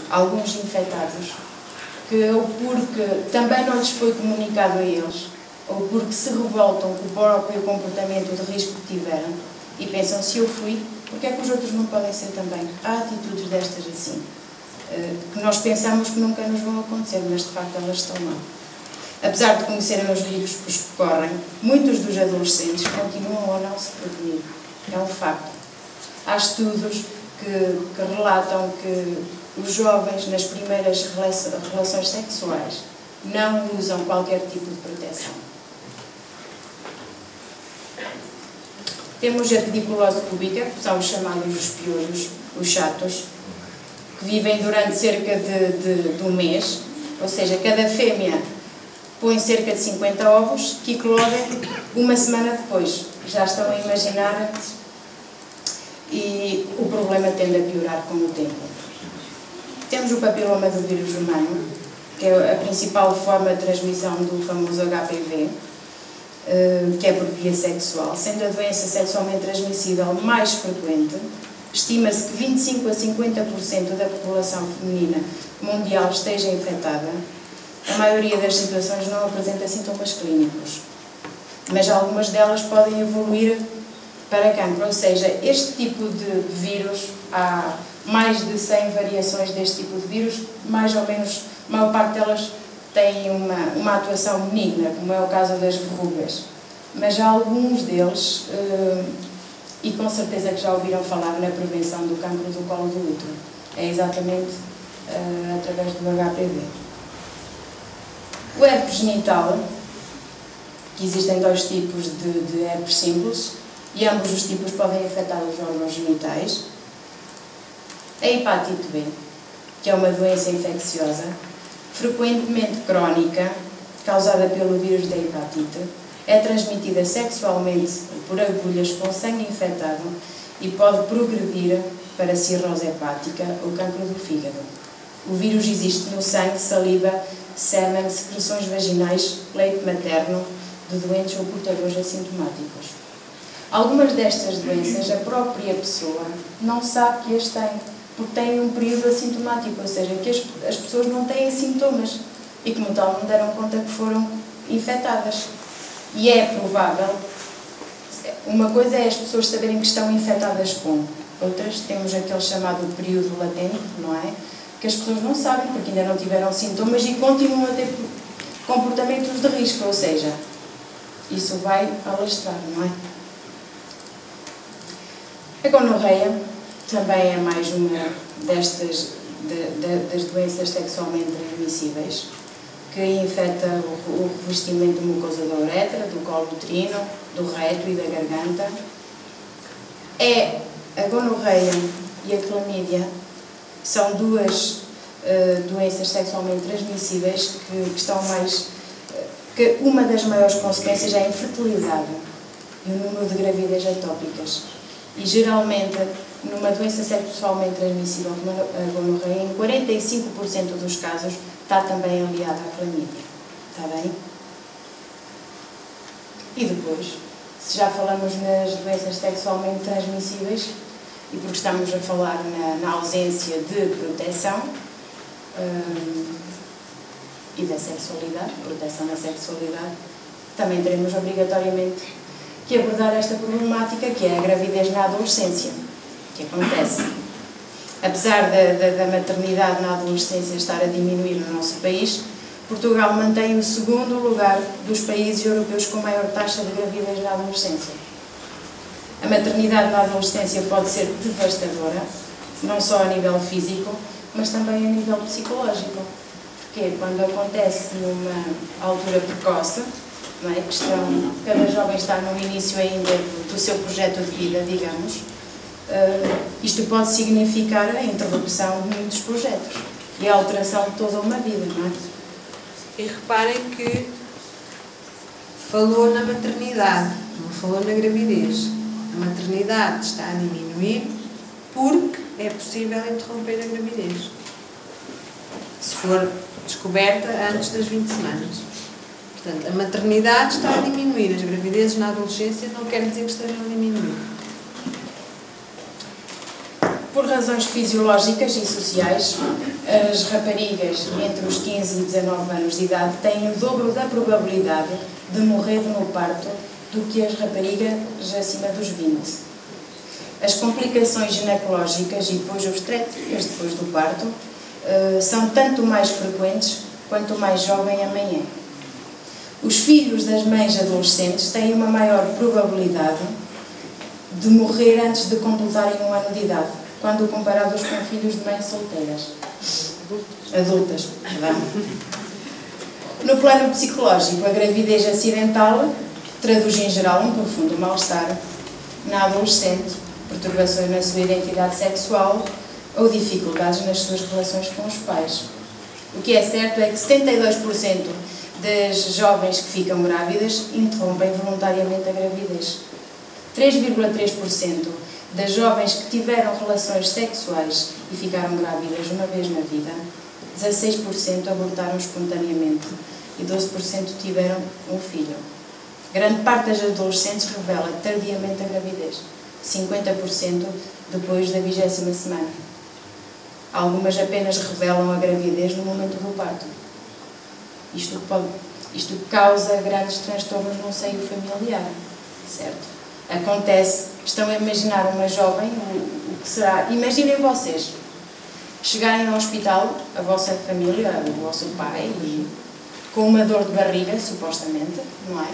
alguns infectados que, ou porque também não lhes foi comunicado a eles, ou porque se revoltam com o próprio comportamento de risco que tiveram e pensam, se eu fui, porque é que os outros não podem ser também? Há atitudes destas assim, que nós pensamos que nunca nos vão acontecer, mas de facto elas estão lá. Apesar de conhecerem os riscos que correm, muitos dos adolescentes continuam a não se prevenir. É um facto. Há estudos que relatam que os jovens, nas primeiras relações sexuais, não usam qualquer tipo de proteção. Temos a pediculose púbica, que são os chamados os piolhos, os chatos, que vivem durante cerca de um mês, ou seja, cada fêmea põe cerca de 50 ovos que eclodem uma semana depois. Já estão a imaginar, e o problema tende a piorar com o tempo. Temos o papiloma do vírus humano, que é a principal forma de transmissão do famoso HPV, que é por via sexual, sendo a doença sexualmente transmissível mais frequente. Estima-se que 25 a 50% da população feminina mundial esteja infectada. A maioria das situações não apresenta sintomas clínicos, mas algumas delas podem evoluir para cancro, ou seja, este tipo de vírus, há mais de 100 variações deste tipo de vírus, mais ou menos, a maior parte delas tem uma atuação benigna, como é o caso das verrugas, mas há alguns deles, e com certeza que já ouviram falar na prevenção do cancro do colo do útero, é exatamente através do HPV. O herpes genital, que existem dois tipos de herpes simples, e ambos os tipos podem afetar os órgãos genitais. A hepatite B, que é uma doença infecciosa, frequentemente crónica, causada pelo vírus da hepatite, é transmitida sexualmente por agulhas com sangue infectado e pode progredir para cirrose hepática ou cancro do fígado. O vírus existe no sangue, saliva, sêmen, secreções vaginais, leite materno de doentes ou portadores assintomáticos. Algumas destas doenças a própria pessoa não sabe que as tem, porque têm um período assintomático, ou seja, que as pessoas não têm sintomas e, como tal, não deram conta que foram infectadas. E é provável, uma coisa é as pessoas saberem que estão infectadas com, outras temos aquele chamado período latente, não é? Que as pessoas não sabem porque ainda não tiveram sintomas e continuam a ter comportamentos de risco, ou seja, isso vai alastrar, não é? A gonorreia também é mais uma destas das doenças sexualmente transmissíveis, que infecta o revestimento mucoso da uretra, do colo uterino, do reto e da garganta. A gonorreia e a clamídia são duas doenças sexualmente transmissíveis que estão mais... que uma das maiores consequências é a infertilidade e o número de gravidez atópicas. E geralmente, numa doença sexualmente transmissível como a gonorreia, em 45% dos casos está também aliada à clamídia. Está bem? E depois, se já falamos nas doenças sexualmente transmissíveis, e porque estamos a falar na ausência de proteção e da sexualidade, proteção da sexualidade, também teremos obrigatoriamente que abordar esta problemática, que é a gravidez na adolescência, que acontece. Apesar da maternidade na adolescência estar a diminuir no nosso país, Portugal mantém o segundo lugar dos países europeus com maior taxa de gravidez na adolescência. A maternidade na adolescência pode ser devastadora, não só a nível físico, mas também a nível psicológico. Porque quando acontece numa altura precoce, não é? Cada jovem está no início ainda do seu projeto de vida, digamos, isto pode significar a interrupção de muitos projetos e a alteração de toda uma vida, não é? E reparem que falou na maternidade, não falou na gravidez. A maternidade está a diminuir porque é possível interromper a gravidez, se for descoberta antes das 20 semanas. Portanto, a maternidade está a diminuir, as gravidezes na adolescência não quer dizer que estejam a diminuir. Por razões fisiológicas e sociais, as raparigas entre os 15 e 19 anos de idade têm o dobro da probabilidade de morrer no parto do que as raparigas acima dos 20. As complicações ginecológicas e depois obstétricas depois do parto são tanto mais frequentes quanto mais jovem a mãe é. Os filhos das mães adolescentes têm uma maior probabilidade de morrer antes de completarem 1 ano de idade, quando comparados com filhos de mães solteiras. Adultas, perdão. No plano psicológico, a gravidez acidental traduz em geral um profundo mal-estar na adolescente, perturbações na sua identidade sexual ou dificuldades nas suas relações com os pais. O que é certo é que 72% das jovens que ficam grávidas interrompem voluntariamente a gravidez. 3,3% das jovens que tiveram relações sexuais e ficaram grávidas uma vez na vida, 16% abortaram espontaneamente e 12% tiveram um filho. Grande parte das adolescentes revela tardiamente a gravidez, 50% depois da 20ª semana. Algumas apenas revelam a gravidez no momento do parto. Isto causa grandes transtornos no seio familiar, certo? Acontece, estão a imaginar uma jovem, o que será, imaginem vocês, chegarem ao hospital, a vossa família, o vosso pai, com uma dor de barriga, supostamente, não é?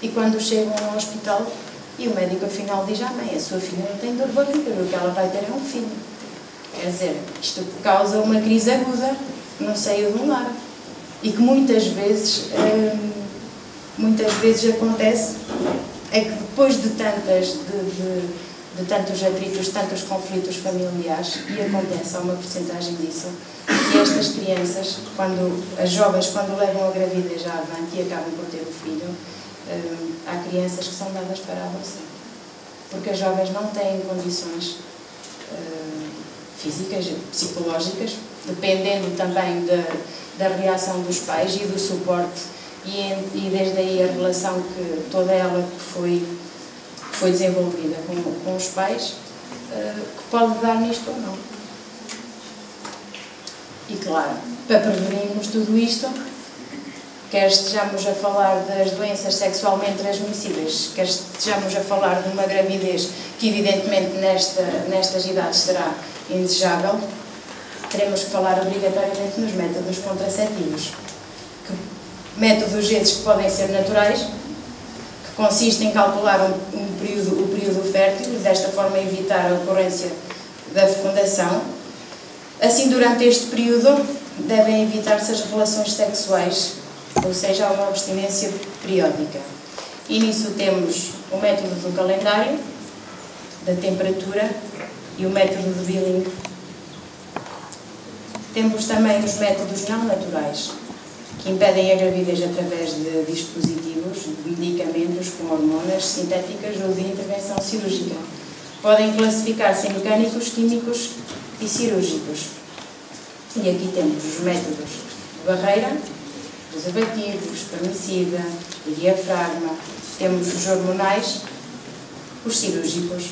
E quando chegam ao hospital, e o médico afinal diz à mãe, a sua filha não tem dor de barriga, o que ela vai ter é um filho. Quer dizer, isto causa uma crise aguda no seio de um lar. E que muitas vezes acontece é que depois de tantos atritos, tantos conflitos familiares, e acontece, há uma porcentagem disso, que estas crianças, as jovens, quando levam a gravidez à avante e acabam por ter o filho, há crianças que são dadas para a adoção. Porque as jovens não têm condições físicas, psicológicas, dependendo também da reação dos pais e do suporte, e desde aí a relação que toda ela que foi desenvolvida com os pais, que pode dar nisto ou não. E claro, para prevenirmos tudo isto, quer estejamos a falar das doenças sexualmente transmissíveis, quer estejamos a falar de uma gravidez que evidentemente nestas idades será indesejável, teremos que falar obrigatoriamente nos métodos contraceptivos. Métodos esses que podem ser naturais, que consistem em calcular o período fértil e desta forma evitar a ocorrência da fecundação. Assim, durante este período, devem evitar-se as relações sexuais, ou seja, uma abstinência periódica. E nisso temos o método do calendário, da temperatura e o método do billing. Temos também os métodos não naturais, que impedem a gravidez através de dispositivos, de medicamentos com hormonas sintéticas ou de intervenção cirúrgica. Podem classificar-se em mecânicos, químicos e cirúrgicos. E aqui temos os métodos de barreira, preservativo, espermicida, o diafragma, temos os hormonais, os cirúrgicos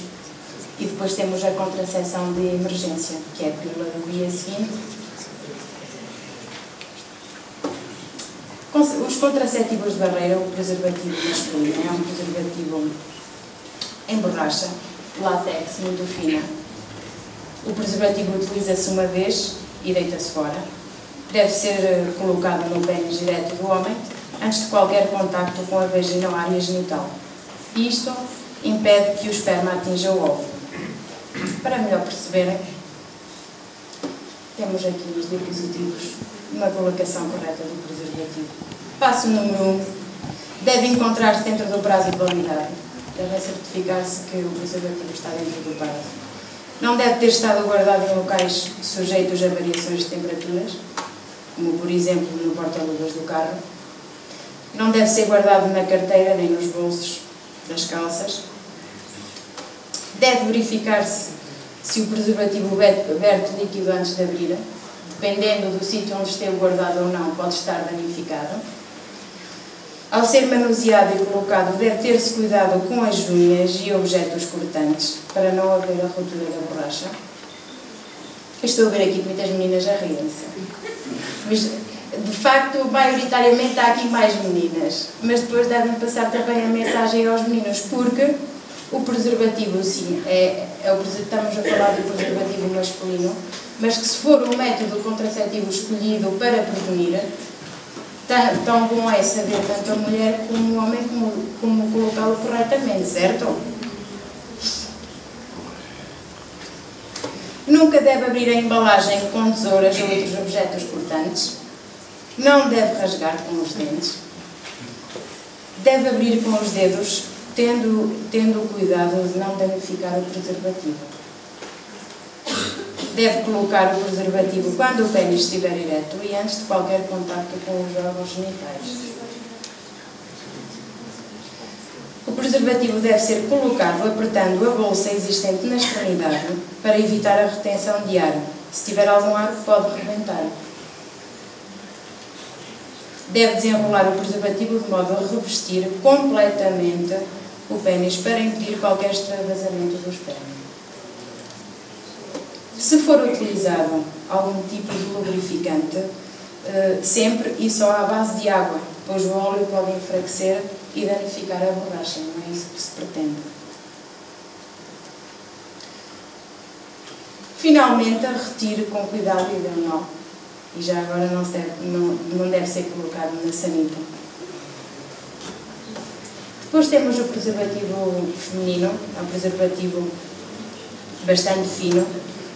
e depois temos a contracepção de emergência, que é a pílula do dia seguinte. Os contraceptivos de barreira, o preservativo masculino, é um preservativo em borracha, látex, muito fina. O preservativo utiliza-se uma vez e deita-se fora. Deve ser colocado no pênis direto do homem antes de qualquer contacto com a vagina ou área genital. Isto impede que o esperma atinja o óvulo. Para melhor perceberem, temos aqui os dispositivos, uma colocação correta do preservativo. Passo número 1. Deve encontrar-se dentro do prazo de validade. Deve certificar-se que o preservativo está dentro do prazo. Não deve ter estado guardado em locais sujeitos a variações de temperaturas, como por exemplo no porta-luvas do carro. Não deve ser guardado na carteira nem nos bolsos das calças. Deve verificar-se se o preservativo verte líquido antes de abrir. Dependendo do sítio onde esteve guardado ou não, pode estar danificado. Ao ser manuseado e colocado, deve ter-se cuidado com as unhas e objetos cortantes, para não haver a ruptura da borracha. Eu estou a ver aqui muitas meninas a rirem-se. Mas, de facto, maioritariamente há aqui mais meninas. Mas depois devem passar também a mensagem aos meninos, porque o preservativo, sim, estamos a falar do preservativo masculino, mas que se for um método contraceptivo escolhido para prevenir, tão bom é saber tanto a mulher como o homem como colocá-lo corretamente, certo? Nunca deve abrir a embalagem com tesouras ou outros objetos cortantes. Não deve rasgar com os dentes. Deve abrir com os dedos, tendo o cuidado de não danificar o preservativo. Deve colocar o preservativo quando o pênis estiver ereto e antes de qualquer contacto com os órgãos genitais. O preservativo deve ser colocado apertando a bolsa existente na extremidade para evitar a retenção de ar. Se tiver algum ar, pode rebentar. Deve desenrolar o preservativo de modo a revestir completamente o pênis para impedir qualquer extravasamento do esperma. Se for utilizado algum tipo de lubrificante, sempre e só à base de água, pois o óleo pode enfraquecer e danificar a borracha, não é isso que se pretende. Finalmente, retire com cuidado e dê um nó. E já agora não deve ser colocado na sanita. Depois temos o preservativo feminino, é um preservativo bastante fino.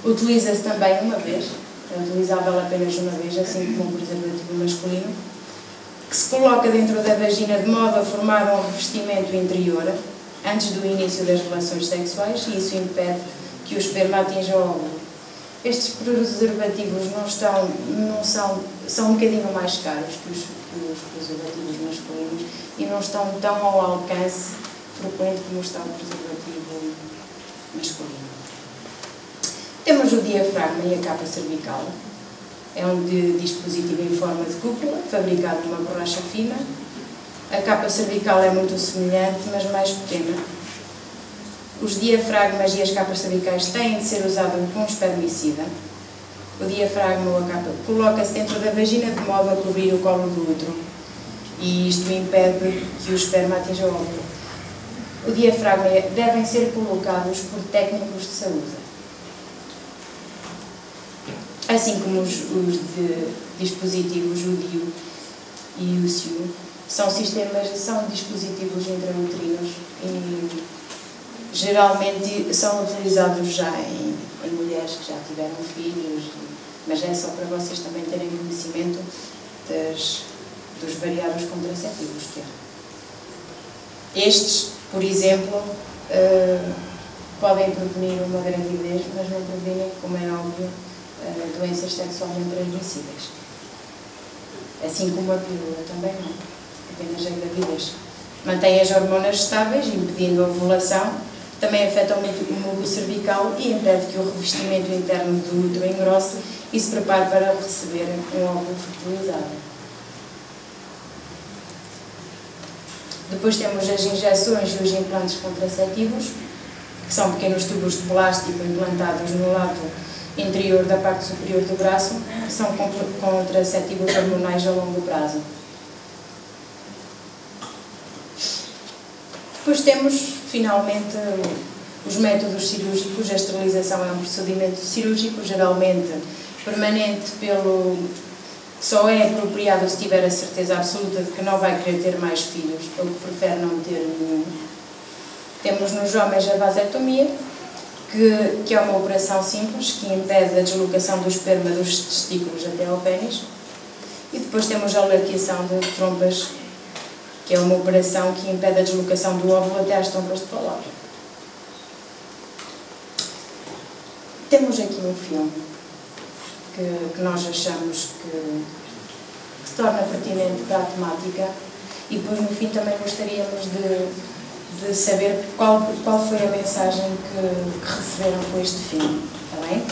Utiliza-se também uma vez, é utilizável apenas uma vez, assim como o preservativo masculino, que se coloca dentro da vagina de modo a formar um revestimento interior antes do início das relações sexuais e isso impede que o esperma atinja o óvulo. Estes preservativos são um bocadinho mais caros que os preservativos masculinos e não estão tão ao alcance frequente como está o preservativo masculino. Temos o diafragma e a capa cervical. É um dispositivo em forma de cúpula, fabricado numa borracha fina. A capa cervical é muito semelhante, mas mais pequena. Os diafragmas e as capas cervicais têm de ser usados com espermicida. O diafragma ou a capa coloca-se dentro da vagina de modo a cobrir o colo do útero. E isto impede que o esperma atinja o óvulo. O diafragma devem ser colocados por técnicos de saúde. Assim como os dispositivos o DIU e o CIU, são dispositivos intrauterinos e geralmente são utilizados já em mulheres que já tiveram filhos, mas é só para vocês também terem conhecimento dos variados contraceptivos que há. Estes, por exemplo, podem prevenir uma gravidez, mas não previnem, como é óbvio, doenças sexualmente transmissíveis. Assim como a pílula também não, apenas a gravidez. Mantém as hormonas estáveis, impedindo a ovulação, também afeta o músculo cervical e impede que o revestimento interno do útero engrosse e se prepare para receber um óvulo fertilizado. Depois temos as injeções e os implantes contraceptivos, que são pequenos tubos de plástico implantados no lado interior da parte superior do braço, que são contraceptivos hormonais a longo prazo. Depois temos, finalmente, os métodos cirúrgicos. A esterilização é um procedimento cirúrgico, geralmente permanente, que só é apropriado se tiver a certeza absoluta de que não vai querer ter mais filhos ou que prefere não ter nenhum. Temos nos homens a vasectomia, que é uma operação simples, que impede a deslocação do esperma dos testículos até ao pênis. E depois temos a laqueação de trompas, que é uma operação que impede a deslocação do óvulo até às trompas de Falópio. Temos aqui um filme que nós achamos que se torna pertinente para a temática e depois no fim também gostaríamos de saber qual foi a mensagem que receberam com este filme, está bem?